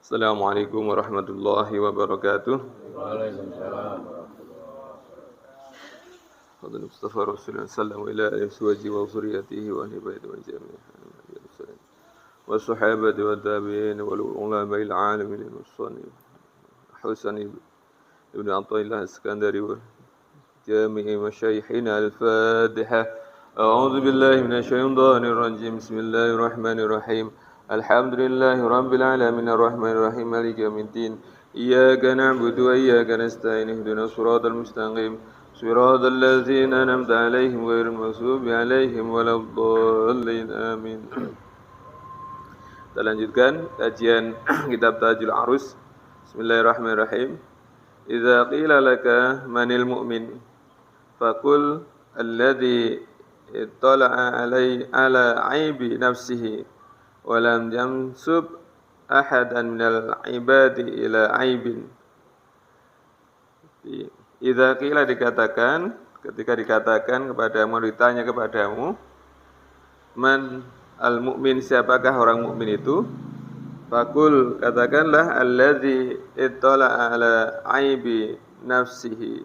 Assalamualaikum warahmatullahi wabarakatuh. Waalaikumsalam. Fadil Mustafa Rasulullah sallallahu alaihi wasallam wa zuriyatihi wa ahli baiti wa jami'in wa sahabati wa tabi'in wal ulama al alamin musannif Husain ibn Athaillah Iskandari wa jami'i masyayikhina al-Fatihah. أعوذ بالله من الشيطان الرجيم بسم الله الرحمن الرحيم الحمد لله رب العالمين الرحمن الرحيم مالك يوم الدين إياك نعبد وإياك نستعين اهدنا الصراط المستقيم صراط الذين أنعمت عليهم غير المغضوب عليهم ولا الضالين آمين. Kita lanjutkan kajian kitab Tajul Arus. Bismillahirrahmanirrahim. Idza qila laka manil mu'min faqul alladhi ittala'a ala aibi nafsihi wa lam yamsub ahadan minal ibadi ila aibin. Idza qila dikatakan, ketika dikatakan kepadamu, ditanya kepadamu, man al-mu'min, siapakah orang mukmin itu? Faqul, katakanlah, alladzi ittala'a ala aibi nafsihi,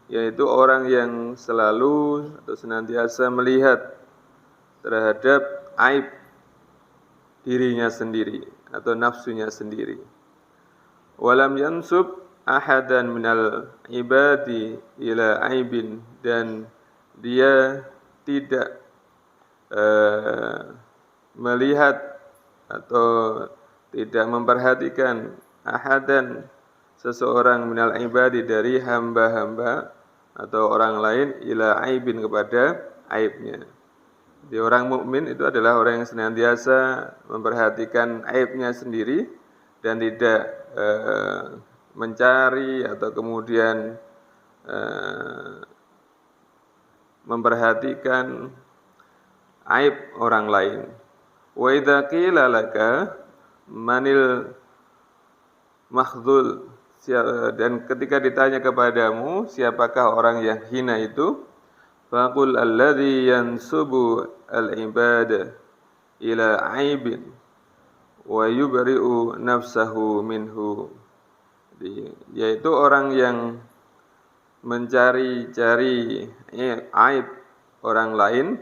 yaitu orang yang selalu atau senantiasa melihat terhadap aib dirinya sendiri atau nafsunya sendiri. Walam yansub ahadan minal ibadi ila aibin, dan dia tidak melihat atau tidak memperhatikan ahadan, seseorang minal ibadi, dari hamba-hamba atau orang lain, ila aibin, kepada aibnya. Jadi orang mukmin itu adalah orang yang senantiasa memperhatikan aibnya sendiri dan tidak mencari atau kemudian memperhatikan aib orang lain. Wa idza qila laka manil makhdhul, dan ketika ditanya kepadamu siapakah orang yang hina itu, faqul alladzi yansubu al-ibada ila aibin wa yubri'u nafsahu minhu, yaitu orang yang mencari-cari aib orang lain,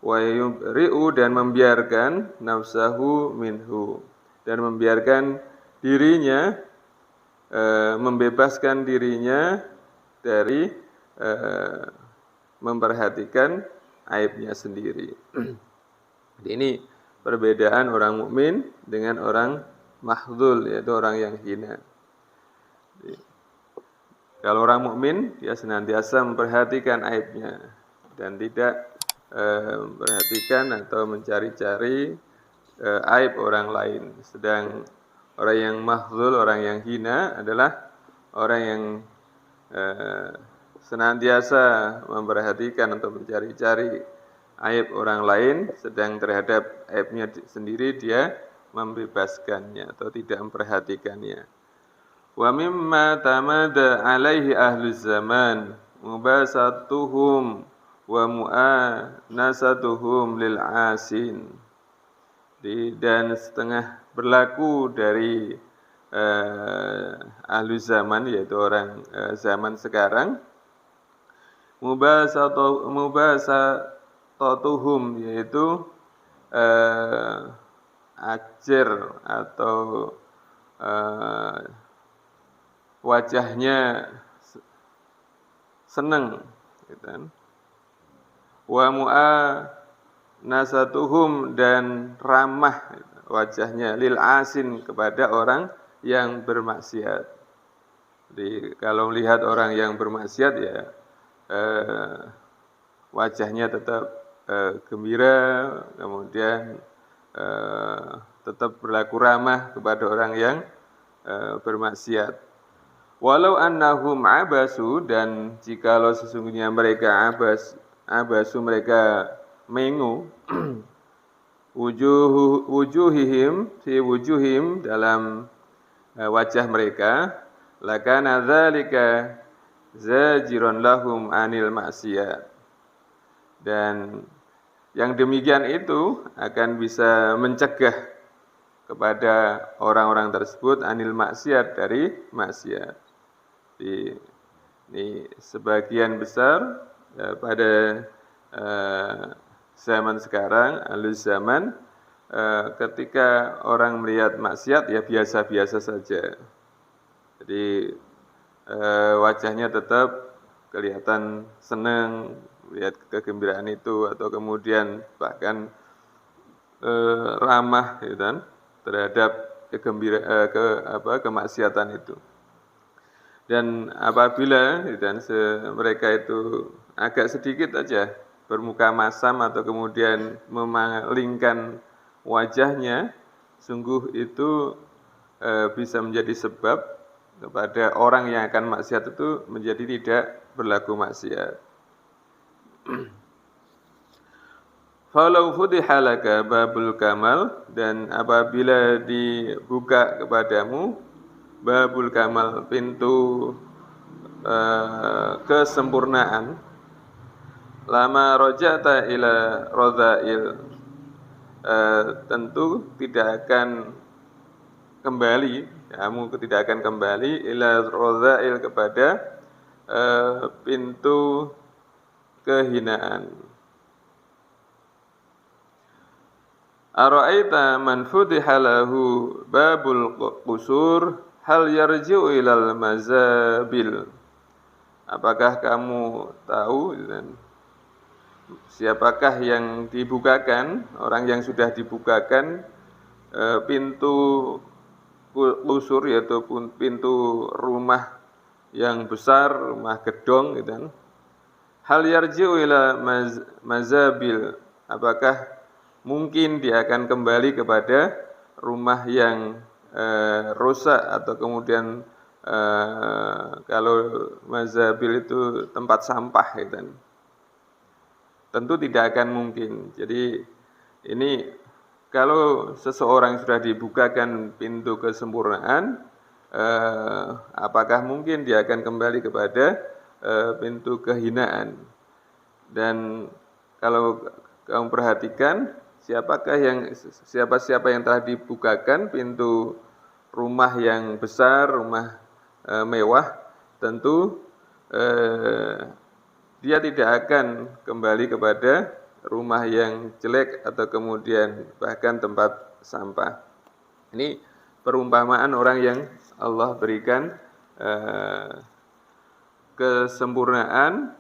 wa yubri'u, dan membiarkan nafsahu minhu, dan membiarkan dirinya, membebaskan dirinya dari memperhatikan aibnya sendiri. Ini perbedaan orang mukmin dengan orang mahdzul, yaitu orang yang hina. Kalau orang mukmin, dia senantiasa memperhatikan aibnya dan tidak memperhatikan atau mencari-cari aib orang lain. Sedang orang yang mahdzul, orang yang hina, adalah orang yang senantiasa memperhatikan atau mencari-cari aib orang lain, sedang terhadap aibnya sendiri dia membebaskannya atau tidak memperhatikannya. Wa mimma tamada alaihi ahluz zaman mubasatuhum wa mu'anasatuhum lil asin. Dan setengah berlaku dari ahlu zaman, yaitu orang zaman sekarang, mubasatuhum, yaitu ajar atau wajahnya senang, gitu kan. Wa mu'anasatuhum, dan ramah wajahnya, lil asin, kepada orang yang bermaksiat. Jadi kalau melihat orang yang bermaksiat, ya wajahnya tetap gembira, kemudian tetap berlaku ramah kepada orang yang bermaksiat. Walau annahum abasu, dan jikalau sesungguhnya mereka abasu, mereka mengu, wujuhihim, fi wujuhim, dalam wajah mereka, lakana dzalika zajiran lahum anil maksiyat, dan yang demikian itu akan bisa mencegah kepada orang-orang tersebut anil maksiat, dari maksiat. Ini sebagian besar pada zaman sekarang, alus zaman, ketika orang melihat maksiat ya biasa-biasa saja. Jadi wajahnya tetap kelihatan senang melihat kegembiraan itu, atau kemudian bahkan ramah gitu kan, terhadap kemaksiatan itu. Dan apabila dan mereka itu agak sedikit aja bermuka masam atau kemudian memalingkan wajahnya, sungguh itu bisa menjadi sebab kepada orang yang akan maksiat itu menjadi tidak berlaku maksiat. Falau futiha laka babul kamal, dan apabila dibuka kepadamu babul kamal, pintu kesempurnaan, lama roja'ta ila rodha'il, tentu tidak akan kembali, kamu tidak akan kembali ila rodha'il, kepada pintu kehinaan. Ara'aita man futiha lahu babul qusur hal yarji'u ilal mazabil. Apakah kamu tahu siapakah yang dibukakan, orang yang sudah dibukakan pintu qusur, yaitu pintu rumah yang besar, rumah gedong gitu kan. Hal yarji'u ila mazabil, apakah mungkin dia akan kembali kepada rumah yang rusak, atau kemudian kalau mazabil itu tempat sampah gitu kan. Tentu tidak akan mungkin. Jadi ini kalau seseorang sudah dibukakan pintu kesempurnaan, apakah mungkin dia akan kembali kepada pintu kehinaan? Dan kalau kamu perhatikan, siapa yang telah dibukakan pintu rumah yang besar, rumah mewah, tentu dia tidak akan kembali kepada rumah yang jelek atau kemudian bahkan tempat sampah. Ini perumpamaan orang yang Allah berikan kesempurnaan,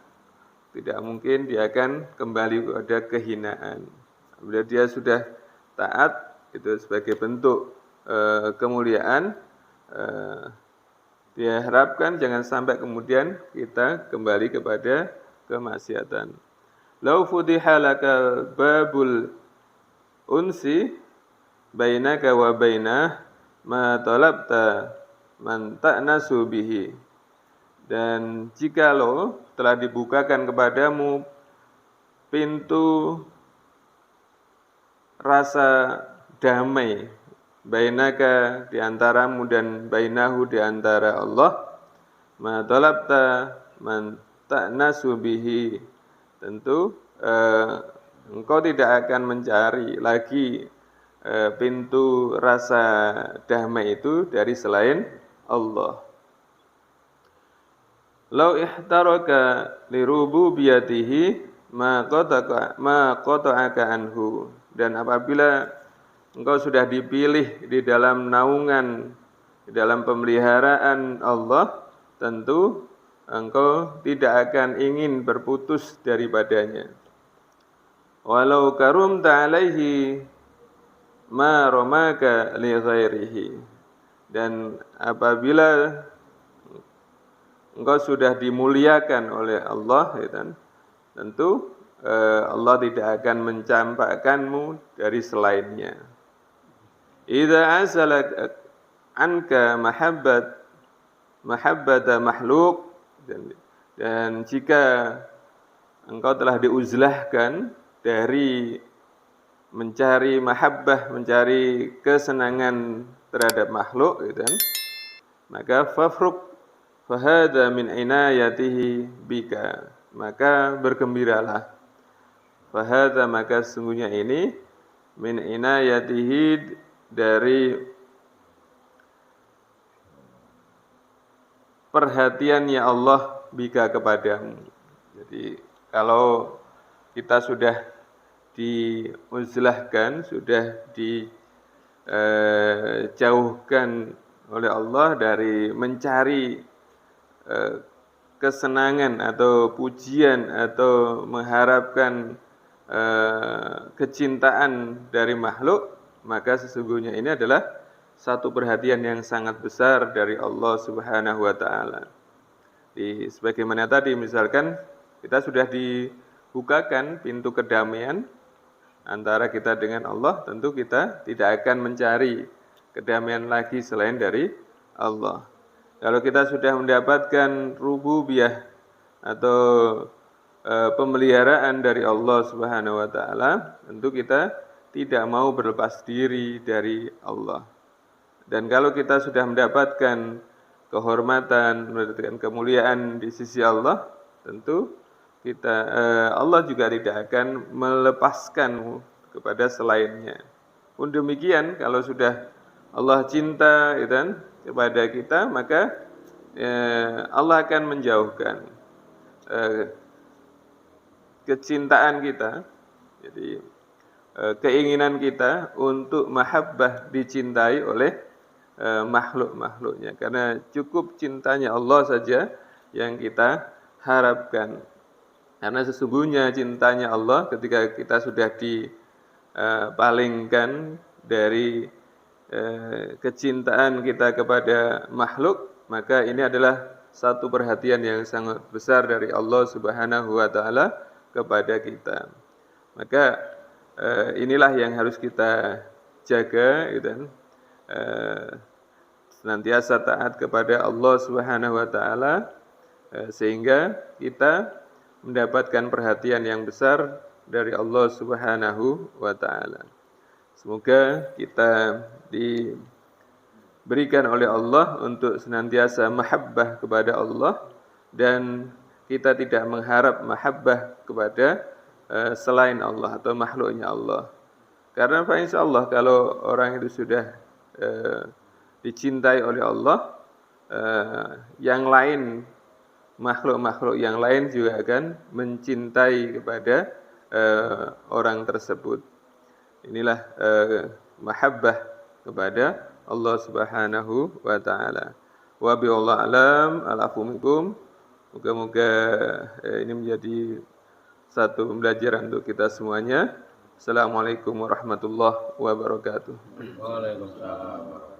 tidak mungkin dia akan kembali kepada kehinaan. Bila dia sudah taat, itu sebagai bentuk kemuliaan, diharapkan jangan sampai kemudian kita kembali kepada kemaksiatan. Lau futiha laka babul unsi bainaka wa bainah ma talabta man ta'nasu bihi. Dan jikalau telah dibukakan kepadamu pintu rasa damai, bainaka di antaramu dan bainahu di antara Allah, ma talabta man ta'nasu bihi, tentu engkau tidak akan mencari lagi pintu rasa damai itu dari selain Allah. Lau ihtaraka lirububiyatihi ma qata'aka anhu, dan apabila engkau sudah dipilih di dalam naungan, di dalam pemeliharaan Allah, tentu engkau tidak akan ingin berputus daripadanya. Walau karumta alaihi ma ramaka li ghairihi, dan apabila engkau sudah dimuliakan oleh Allah, tentu Allah tidak akan mencampakkanmu dari selainnya. Idza azalak anka mahabbata makhluk, dan jika engkau telah diuzlahkan dari mencari mahabbah, mencari kesenangan terhadap makhluk, maka fafruk fahada min inayatihi bika, maka bergembiralah. Fahada, maka sesungguhnya ini min inayatihi, dari perhatiannya Allah bika kepadamu. Jadi kalau kita sudah diuzlahkan, sudah dijauhkan oleh Allah dari mencari kesenangan atau pujian atau mengharapkan kecintaan dari makhluk, maka sesungguhnya ini adalah satu perhatian yang sangat besar dari Allah Subhanahu wa taala. Sebagaimana tadi misalkan kita sudah dibukakan pintu kedamaian antara kita dengan Allah, tentu kita tidak akan mencari kedamaian lagi selain dari Allah. Kalau kita sudah mendapatkan rububiyah atau pemeliharaan dari Allah Subhanahu wa taala, tentu kita tidak mau berlepas diri dari Allah. Dan kalau kita sudah mendapatkan kehormatan, mendapatkan kemuliaan di sisi Allah, tentu Allah juga tidak akan melepaskan kepada selainnya. Pun demikian, kalau sudah Allah cinta kepada kita, maka Allah akan menjauhkan kecintaan kita, jadi keinginan kita untuk mahabbah dicintai oleh makhluk-makhluknya, karena cukup cintanya Allah saja yang kita harapkan. Karena sesungguhnya cintanya Allah ketika kita sudah dipalingkan dari kecintaan kita kepada makhluk, maka ini adalah satu perhatian yang sangat besar dari Allah Subhanahu wa taala kepada kita. Maka inilah yang harus kita jaga, senantiasa taat kepada Allah Subhanahu wa taala, sehingga kita mendapatkan perhatian yang besar dari Allah Subhanahu wa taala. Semoga kita diberikan oleh Allah untuk senantiasa mahabbah kepada Allah, dan kita tidak mengharap mahabbah kepada selain Allah atau makhluknya Allah. Karena insyaallah kalau orang itu sudah dicintai oleh Allah, yang lain, makhluk-makhluk yang lain juga akan mencintai kepada orang tersebut. Inilah mahabbah kepada Allah Subhanahu wa taala. Wa bi'allahu alam, alafu minkum. Moga-moga ini menjadi satu pembelajaran untuk kita semuanya. Assalamualaikum warahmatullahi wabarakatuh. Waalaikumsalam.